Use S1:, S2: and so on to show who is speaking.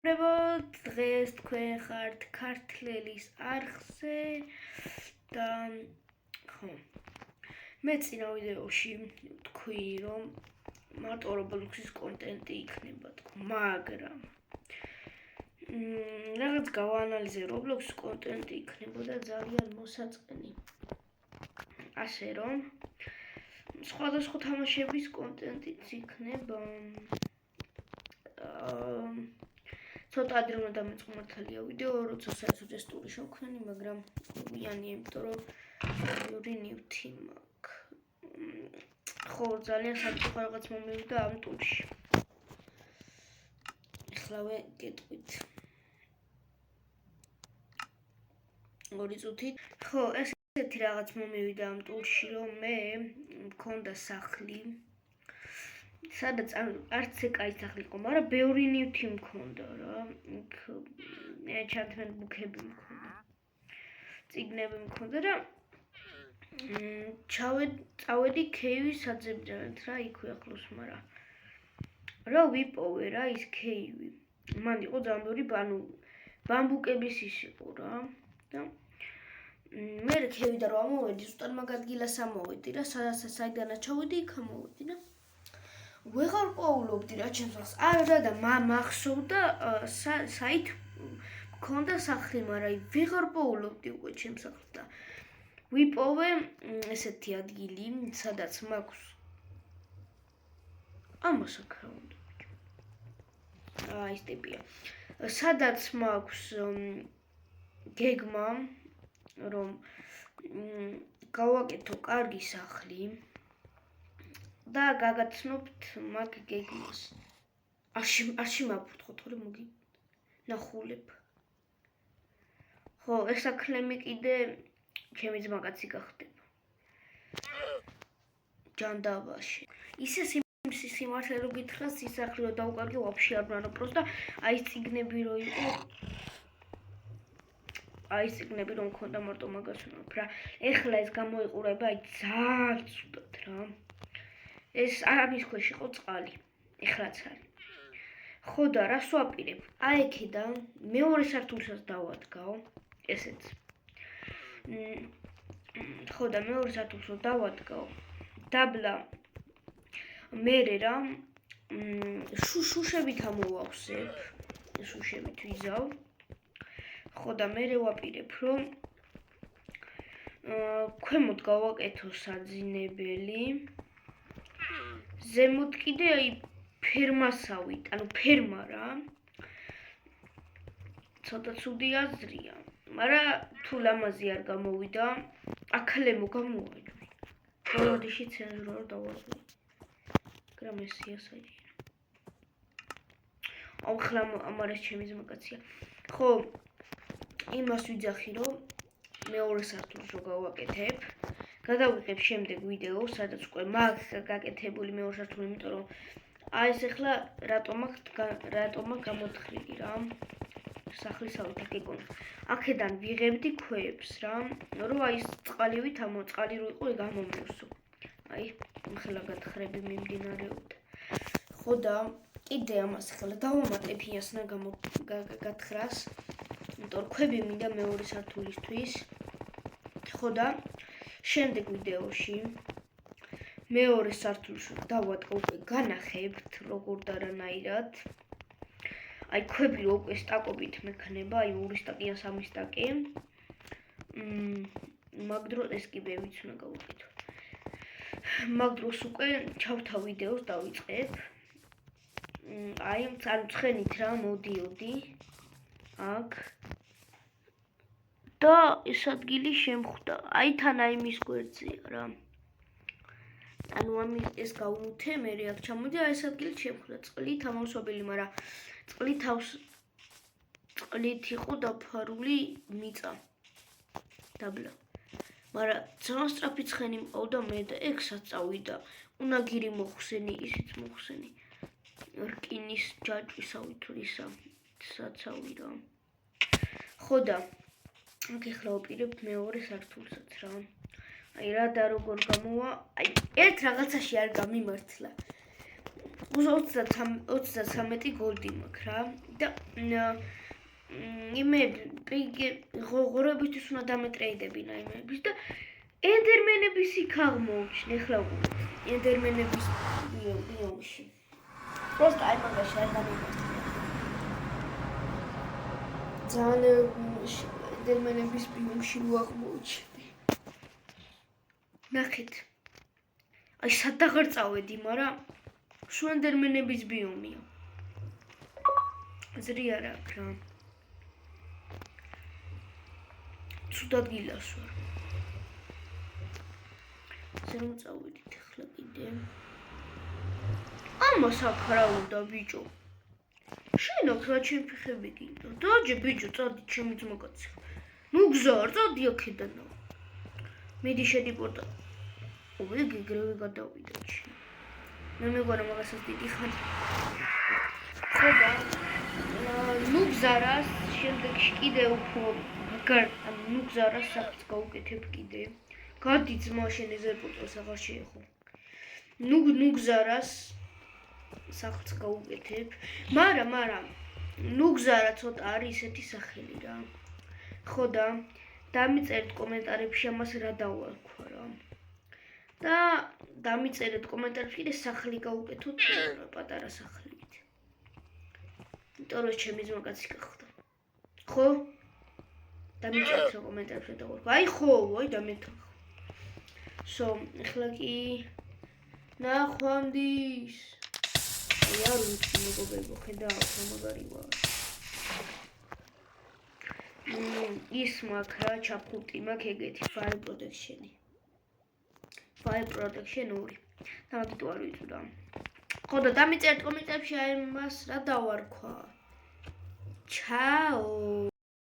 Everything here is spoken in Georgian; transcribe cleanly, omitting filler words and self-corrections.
S1: დღეს თქვენ ხართ ქართლელის არხზე და ხო მე წინა ვიდეოში თქვი რომ მარტო Roblox-ის კონტენტი იქნება მაგრამ რაღაც გავაანალიზე Roblox-ის კონტენტი იქნებოდა ძალიან მოსაწყენი ასე რომ სხვადასხვა თამაშების კონტენტიც იქნება ცოტა ადრე უნდა დამეწყო მართალია ვიდეო, როცა საერთოდ ეს ტური შევქმნი, მაგრამ ვიანია, იმიტომ რომ ორი ნივთი მაქვს. ხო, ძალიან საკითხი რაღაც მომივიდა ამ ტურში. ეხლავე გეტყვით. ორი წუთით. ხო, ესეთი რაღაც მომივიდა ამ ტურში, რომ მე მქონდა სახლი. სადაც არც ეკაი სახლი იყო, მაგრამ ბევრი ნივთი მქონდა რა. enchantment book-ები მქონდა. წიგნები მქონდა და წავედი ქეივის საძებნელად რა იქვე ახლოს, მაგრამ რა ვიპოვე რა ის ქეივი. მან იყო ძალიან ბევრი ბამბუკების ის იყო რა და მე ქეივიდან რომ ამოვედი, ზუსტად მაგ ადგილას ამოვედი რა, საიდანაც ჩავედი, იქ ამოვედი და ვეღარ პოულობდი რა ჩემს სახლს. არა და მახსოვდა საით მქონდა სახლი, მაგრამ ვეღარ პოულობდი უკვე ჩემს სახლს და ვიპოვე ესეთი ადგილი, სადაც მაქვს ამას აქაუნტი. ის ტიპია. სადაც მაქვს გეგმა რომ გავაკეთო კარგი სახლი. და გაგაცნობთ მაგ გეგმას. არში მაფუთხო თორე მოგი ნახულებ. ხო, ეს საქმე კიდე ჩემი ძმაკაცი გახდება. ჯანდაბაში. ისე სიმართლე რო გითხრას, ის სახლი რო დავუკარგე, ვაფშე არ ვნანო პროსტა, აი ეს წიგნები რო იყო. აი ეს წიგნები რომ მქონდა მარტო მაგას ვნობ რა. ეხლა ეს გამოიყურება, აი ძალიან ცუდად რა. ეს ამის ქვეშ იყო წყალი. ეხლაც არის. ხო და რას ვაპირებ? აი აქედან მეორე სართულსაც დავადგაო. ესეც. ხო და მეორე სართულსაც დავადგაო. დაბლა მერე რა შუშებით ამოვავსებ. შუშებით ვიზავ. ხო და მერე ვაპირებ რომ ქვემოთ გავაკეთო საძინებელი. ზემოთ კიდე აი ფერმასავით, ანუ ფერმა რა. ცოტა ცუდი აზრია, მაგრამ თუ ლამაზი არ გამოვიდა, აქლემო გამოვიდა. ბოლოდიში ცენზურა რომ დავაძლევ. მაგრამ ესია საჭირო. აუ ხლა ამარ ეს ჩემი ძმაკაცია. ხო, იმას ვიძახი რომ მეორე სართულს რო გავაკეთებ. გადავიღებ შემდეგ ვიდეო, სადაც უკვე მაქვს გაკეთებული მეორე სართული, იმიტომ რომ აი ეს ახლა რატომ აქვს გამოთხრილი რა. სახლისავით გეკონა. აქედან ვიღებდი ქვებს რა, რომ აი ეს წყალივით წყალი რო იყო, გამომივსო. აი, ახლა გათხრები მიმდინარეობდა. ხო და კიდე ამას ახლა დავამატებ იასნა გათხრას, იმიტომ რომ ქვები მინდა მეორე სართულისთვის. ხო და შემდეგ ვიდეოში მეორე სართულს დავადგა უკვე განახებთ როგორ და რანაირად. აი ქვები რო უკვე სტაკობით მექნება, აი 2 სტაკი ან 3 სტაკი. მაგ დროს ეს კი ბევრიც უნდა გავუკეთო. მაგ დროს უკვე ჩავთა ვიდეოს დავიწყებ. აი ანუ ცხენით რა მოდიოდი. აქ და ეს ადგილი შემხვდა. აი თან აი მის გვერდზეა რა. ანუ ეს გავუნთე, მე აქ ჩამოდი, აი ეს ადგილი შემხვდა. წყლით ამოვსვაბელი, მაგრამ წყლით იყო დაფარული მიწა. დაბლა. მაგრამ ძალიან სწრაფი ცხენი მყავდა მე და ეგსაც წავიდა. უნაგირი მოხსენი, ისიც მოხსენი. რკინის ჯაჭვისავით ისა საცავი რა. ხო და აქ ახლა ვაპირებ მეორე სართულსაც რა. აი რა და როგორ გამოვა, აი ერთ რაღაცაში არ გამიმართლა. 33 goldi მაქვს რა და ღორებისთვის უნდა დამეტრეიდებინა იმების და ენდერმენების იქ აღმოჩნე ახლა ენდერმენების ბიომში просто აი მაგაში არ დამეტრეიდებ ძალიან ენდერმენების ბიომში მოაღმოჩნდი ნახეთ აი სად აღარ წავედი მაგრამ სულ ენდერმენების ბიომია აზრი არ აქვს რა ცუდად გილას ვარ ზემო წავედით ახლა კიდე ამას აქ რა უნდა ბიჭო შენ აქ რა ჩემი ფეხები გინდა დაჯე ბიჭო წადი ჩემი ძმაკაცი ნუ გზარ წადი აქედან მიდი შედი პორტა ой გეგრევე გადავიდა მე მეგონა მაგასაც დიდი ხანი ხოდა ნუ გზარას შემდეგში კიდე უფრო ნუ გზარას საფრთხეს გავუკეთებ კიდე გადი ძმა შენ ეზერპორტს აღარ შეეხო ნუ გზარას საფრთხეს გავუკეთებ მაგრამ ნუ გზარა ცოტა არის ესეთი სახელი რა ხოდა დამიწერეთ კომენტარებში ამას რა დავარქვა რა და დამიწერეთ კომენტარებში კიდე სახლი გავუკეთოთ პატარა სახლით იმიტომ რომ ჩემი ძმაკაცი გახდა ხო დამიწერეთ კომენტარებში დავარქვა აი ხო აი დამეთახა სო ახლა კი ნახვამდის აი არ ვიცი მეგობრებო ხედავთ მაგარი ვარ ის მაქვს რა ჩაფხუტი მაქვს ეგეთი fire protection 2 დავაგიტო არ ვიცი რა ხოდა დამიწერეთ კომენტარებში აი მას რა დავარქვა ჩაო